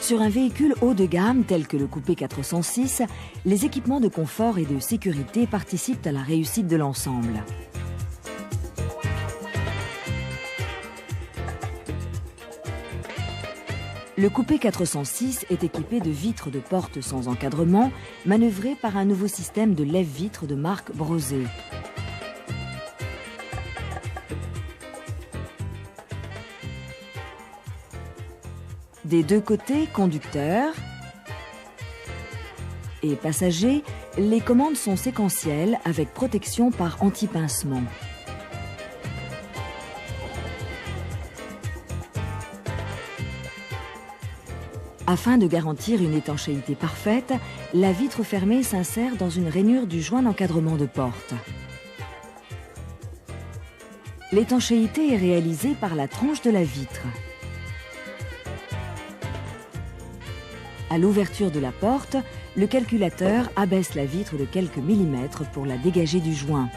Sur un véhicule haut de gamme tel que le Coupé 406, les équipements de confort et de sécurité participent à la réussite de l'ensemble. Le Coupé 406 est équipé de vitres de porte sans encadrement, manœuvrées par un nouveau système de lève-vitres de marque Brosé. Des deux côtés, conducteurs et passagers, les commandes sont séquentielles avec protection par anti-pincement. Afin de garantir une étanchéité parfaite, la vitre fermée s'insère dans une rainure du joint d'encadrement de porte. L'étanchéité est réalisée par la tranche de la vitre. À l'ouverture de la porte, le calculateur abaisse la vitre de quelques millimètres pour la dégager du joint.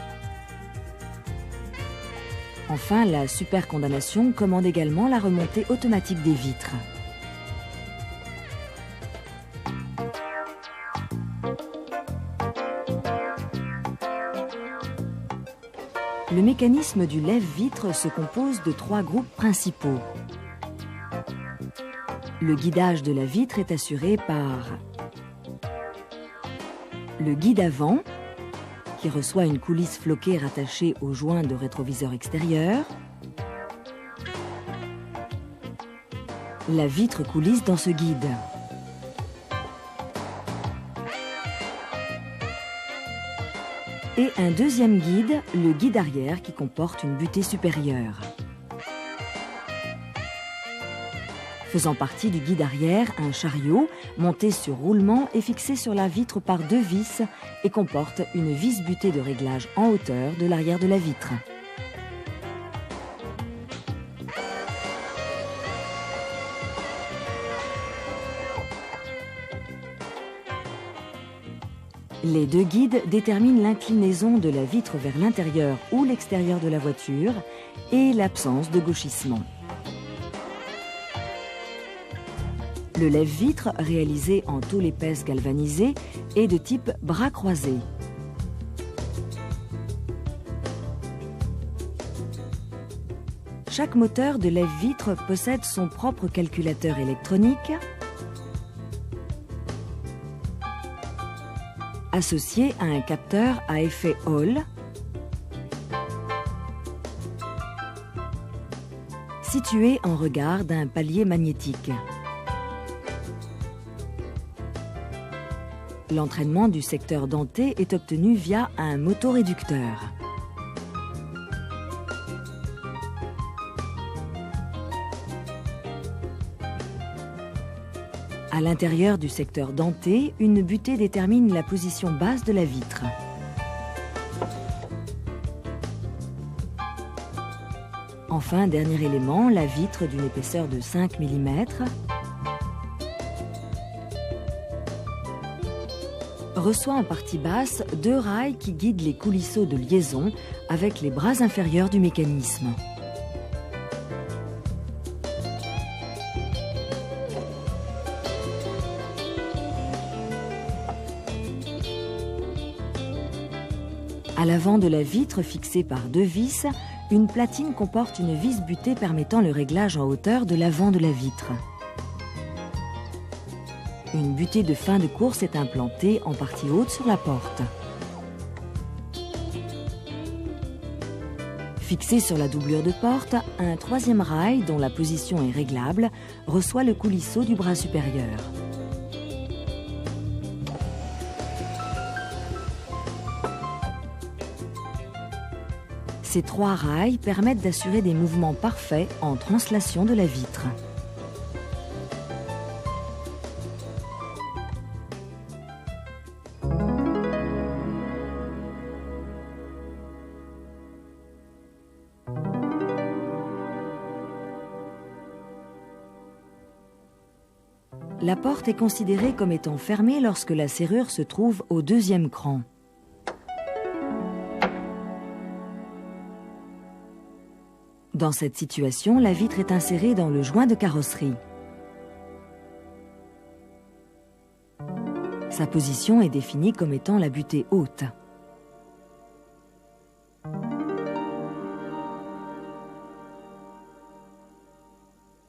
Enfin, la supercondamnation commande également la remontée automatique des vitres. Le mécanisme du lève-vitre se compose de 3 groupes principaux. Le guidage de la vitre est assuré par le guide avant, qui reçoit une coulisse floquée rattachée au joint de rétroviseur extérieur. La vitre coulisse dans ce guide. Et un deuxième guide, le guide arrière, qui comporte une butée supérieure. Faisant partie du guide arrière, un chariot monté sur roulement est fixé sur la vitre par 2 vis et comporte une vis butée de réglage en hauteur de l'arrière de la vitre. Les 2 guides déterminent l'inclinaison de la vitre vers l'intérieur ou l'extérieur de la voiture et l'absence de gauchissement. Le lève-vitre, réalisé en tôle épaisse galvanisée, est de type bras croisé. Chaque moteur de lève-vitre possède son propre calculateur électronique associé à un capteur à effet Hall situé en regard d'un palier magnétique. L'entraînement du secteur denté est obtenu via un motoréducteur. À l'intérieur du secteur denté, une butée détermine la position basse de la vitre. Enfin, dernier élément, la vitre d'une épaisseur de 5 mm reçoit en partie basse 2 rails qui guident les coulisseaux de liaison avec les bras inférieurs du mécanisme. À l'avant de la vitre, fixée par 2 vis, une platine comporte une vis butée permettant le réglage en hauteur de l'avant de la vitre. Une butée de fin de course est implantée en partie haute sur la porte. Fixé sur la doublure de porte, un 3e rail, dont la position est réglable, reçoit le coulisseau du bras supérieur. Ces 3 rails permettent d'assurer des mouvements parfaits en translation de la vitre. La porte est considérée comme étant fermée lorsque la serrure se trouve au 2e cran. Dans cette situation, la vitre est insérée dans le joint de carrosserie. Sa position est définie comme étant la butée haute.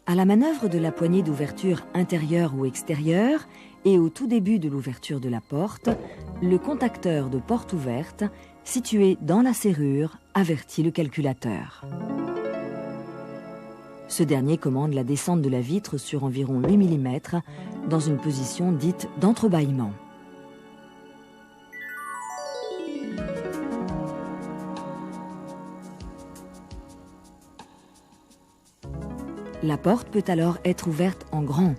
À la manœuvre de la poignée d'ouverture intérieure ou extérieure et au tout début de l'ouverture de la porte, le contacteur de porte ouverte, situé dans la serrure, avertit le calculateur. Ce dernier commande la descente de la vitre sur environ 8 mm dans une position dite d'entrebâillement. La porte peut alors être ouverte en grand.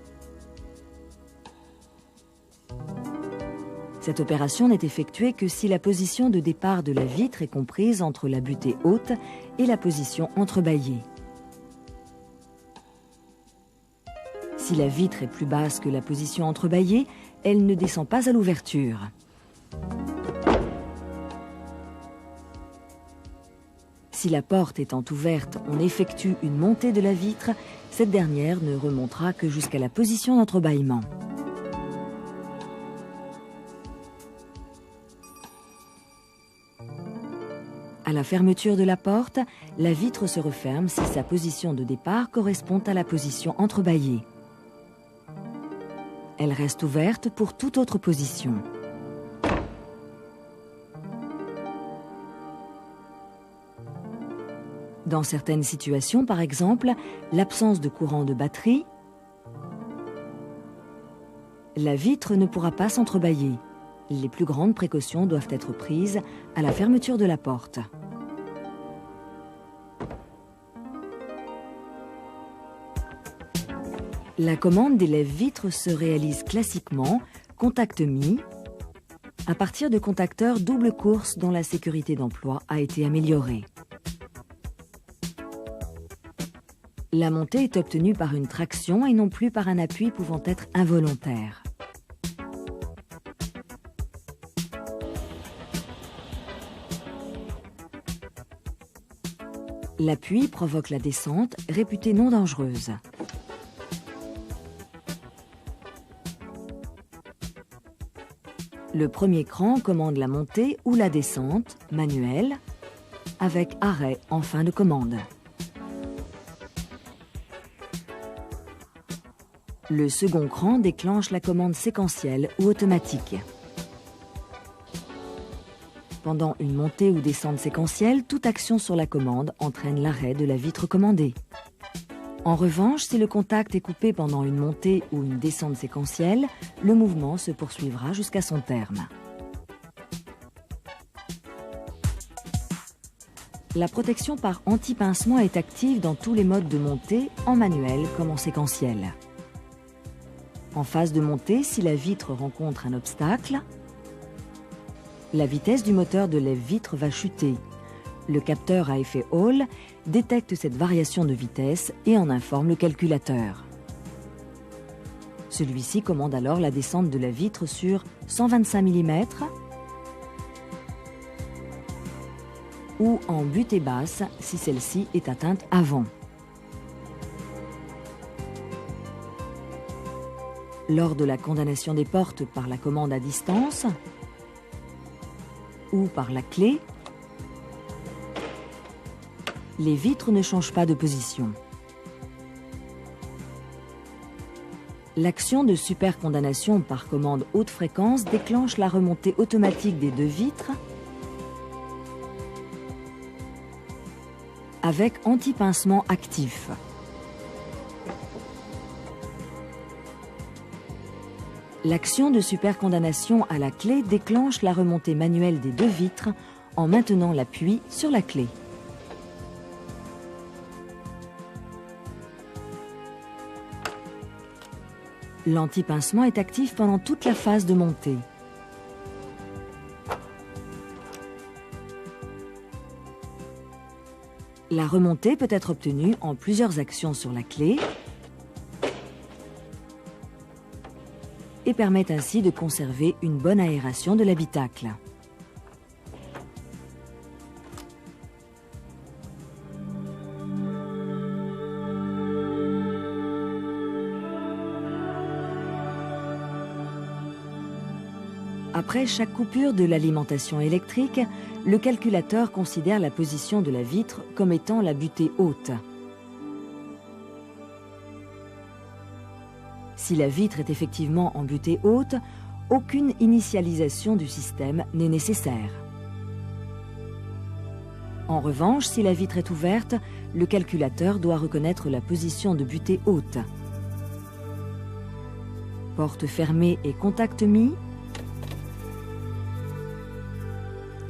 Cette opération n'est effectuée que si la position de départ de la vitre est comprise entre la butée haute et la position entrebâillée. Si la vitre est plus basse que la position entrebâillée, elle ne descend pas à l'ouverture. Si la porte étant ouverte, on effectue une montée de la vitre, cette dernière ne remontera que jusqu'à la position d'entrebâillement. À la fermeture de la porte, la vitre se referme si sa position de départ correspond à la position entrebâillée. Elle reste ouverte pour toute autre position. Dans certaines situations, par exemple, l'absence de courant de batterie, la vitre ne pourra pas s'entrebâiller. Les plus grandes précautions doivent être prises à la fermeture de la porte. La commande des lève-vitres se réalise classiquement, contact mis, à partir de contacteurs double course dont la sécurité d'emploi a été améliorée. La montée est obtenue par une traction et non plus par un appui pouvant être involontaire. L'appui provoque la descente, réputée non dangereuse. Le premier cran commande la montée ou la descente, manuelle, avec arrêt en fin de commande. Le second cran déclenche la commande séquentielle ou automatique. Pendant une montée ou descente séquentielle, toute action sur la commande entraîne l'arrêt de la vitre commandée. En revanche, si le contact est coupé pendant une montée ou une descente séquentielle, le mouvement se poursuivra jusqu'à son terme. La protection par anti-pincement est active dans tous les modes de montée, en manuel comme en séquentiel. En phase de montée, si la vitre rencontre un obstacle, la vitesse du moteur de lève-vitre va chuter. Le capteur à effet Hall détecte cette variation de vitesse et en informe le calculateur. Celui-ci commande alors la descente de la vitre sur 125 mm ou en butée basse si celle-ci est atteinte avant. Lors de la condamnation des portes par la commande à distance ou par la clé, les vitres ne changent pas de position. L'action de supercondamnation par commande haute fréquence déclenche la remontée automatique des deux vitres avec anti-pincement actif. L'action de supercondamnation à la clé déclenche la remontée manuelle des deux vitres en maintenant l'appui sur la clé. L'anti-pincement est actif pendant toute la phase de montée. La remontée peut être obtenue en plusieurs actions sur la clé et permet ainsi de conserver une bonne aération de l'habitacle. Après chaque coupure de l'alimentation électrique, le calculateur considère la position de la vitre comme étant la butée haute. Si la vitre est effectivement en butée haute, aucune initialisation du système n'est nécessaire. En revanche, si la vitre est ouverte, le calculateur doit reconnaître la position de butée haute. Porte fermée et contact mis.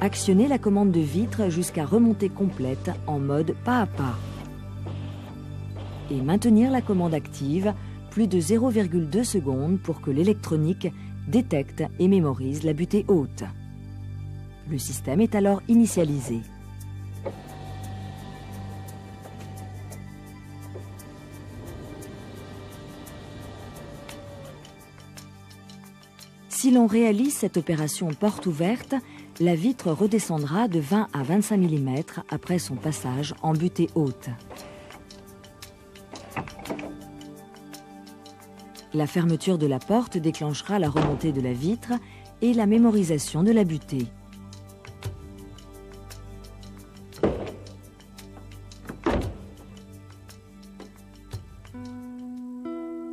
Actionnez la commande de vitre jusqu'à remontée complète en mode pas à pas. Et maintenir la commande active plus de 0,2 secondes pour que l'électronique détecte et mémorise la butée haute. Le système est alors initialisé. Si l'on réalise cette opération porte ouverte, la vitre redescendra de 20 à 25 mm après son passage en butée haute. La fermeture de la porte déclenchera la remontée de la vitre et la mémorisation de la butée.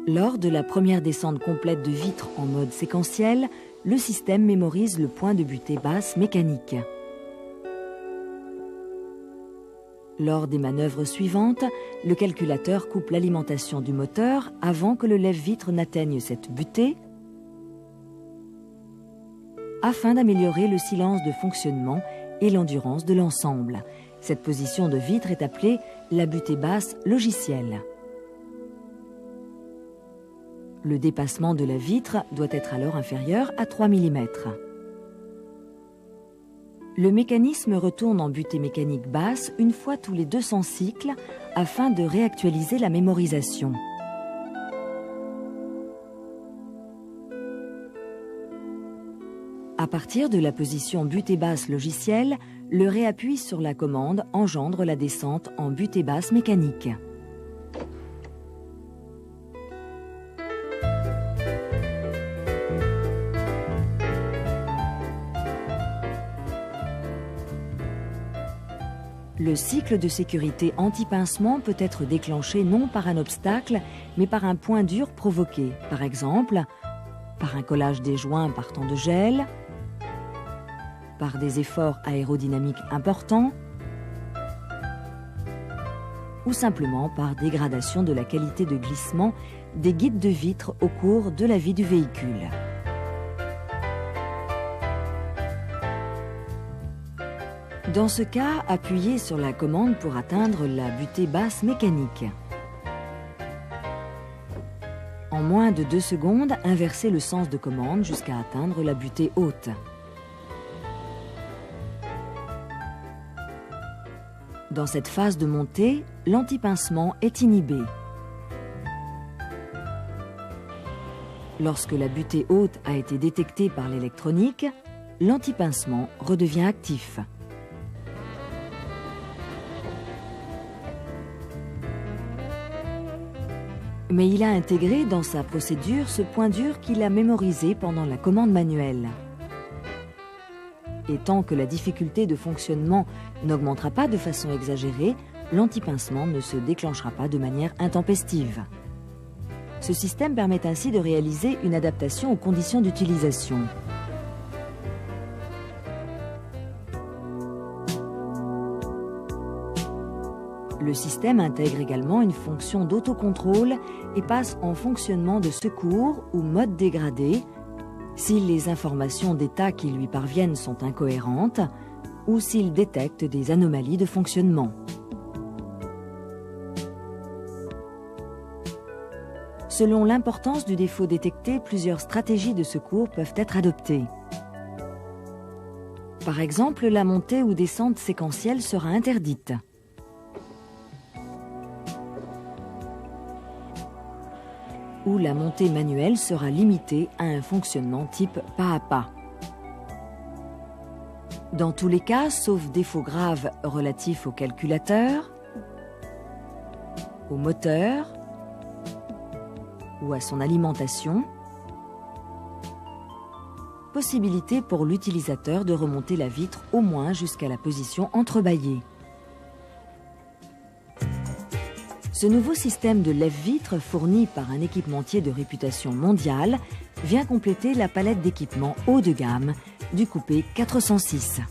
Lors de la première descente complète de vitre en mode séquentiel, le système mémorise le point de butée basse mécanique. Lors des manœuvres suivantes, le calculateur coupe l'alimentation du moteur avant que le lève-vitre n'atteigne cette butée afin d'améliorer le silence de fonctionnement et l'endurance de l'ensemble. Cette position de vitre est appelée la butée basse logicielle. Le dépassement de la vitre doit être alors inférieur à 3 mm. Le mécanisme retourne en butée mécanique basse une fois tous les 200 cycles afin de réactualiser la mémorisation. À partir de la position butée basse logicielle, le réappui sur la commande engendre la descente en butée basse mécanique. Le cycle de sécurité anti-pincement peut être déclenché non par un obstacle, mais par un point dur provoqué, par exemple par un collage des joints par temps de gel, par des efforts aérodynamiques importants, ou simplement par dégradation de la qualité de glissement des guides de vitre au cours de la vie du véhicule. Dans ce cas, appuyez sur la commande pour atteindre la butée basse mécanique. En moins de 2 secondes, inversez le sens de commande jusqu'à atteindre la butée haute. Dans cette phase de montée, l'anti-pincement est inhibé. Lorsque la butée haute a été détectée par l'électronique, l'anti-pincement redevient actif. Mais il a intégré dans sa procédure ce point dur qu'il a mémorisé pendant la commande manuelle. Et tant que la difficulté de fonctionnement n'augmentera pas de façon exagérée, l'anti-pincement ne se déclenchera pas de manière intempestive. Ce système permet ainsi de réaliser une adaptation aux conditions d'utilisation. Le système intègre également une fonction d'autocontrôle et passe en fonctionnement de secours ou mode dégradé si les informations d'état qui lui parviennent sont incohérentes ou s'il détecte des anomalies de fonctionnement. Selon l'importance du défaut détecté, plusieurs stratégies de secours peuvent être adoptées. Par exemple, la montée ou descente séquentielle sera interdite. Où la montée manuelle sera limitée à un fonctionnement type pas à pas. Dans tous les cas, sauf défauts graves relatifs au calculateur, au moteur ou à son alimentation, possibilité pour l'utilisateur de remonter la vitre au moins jusqu'à la position entrebâillée. Ce nouveau système de lève-vitre, fourni par un équipementier de réputation mondiale, vient compléter la palette d'équipements haut de gamme du coupé 406.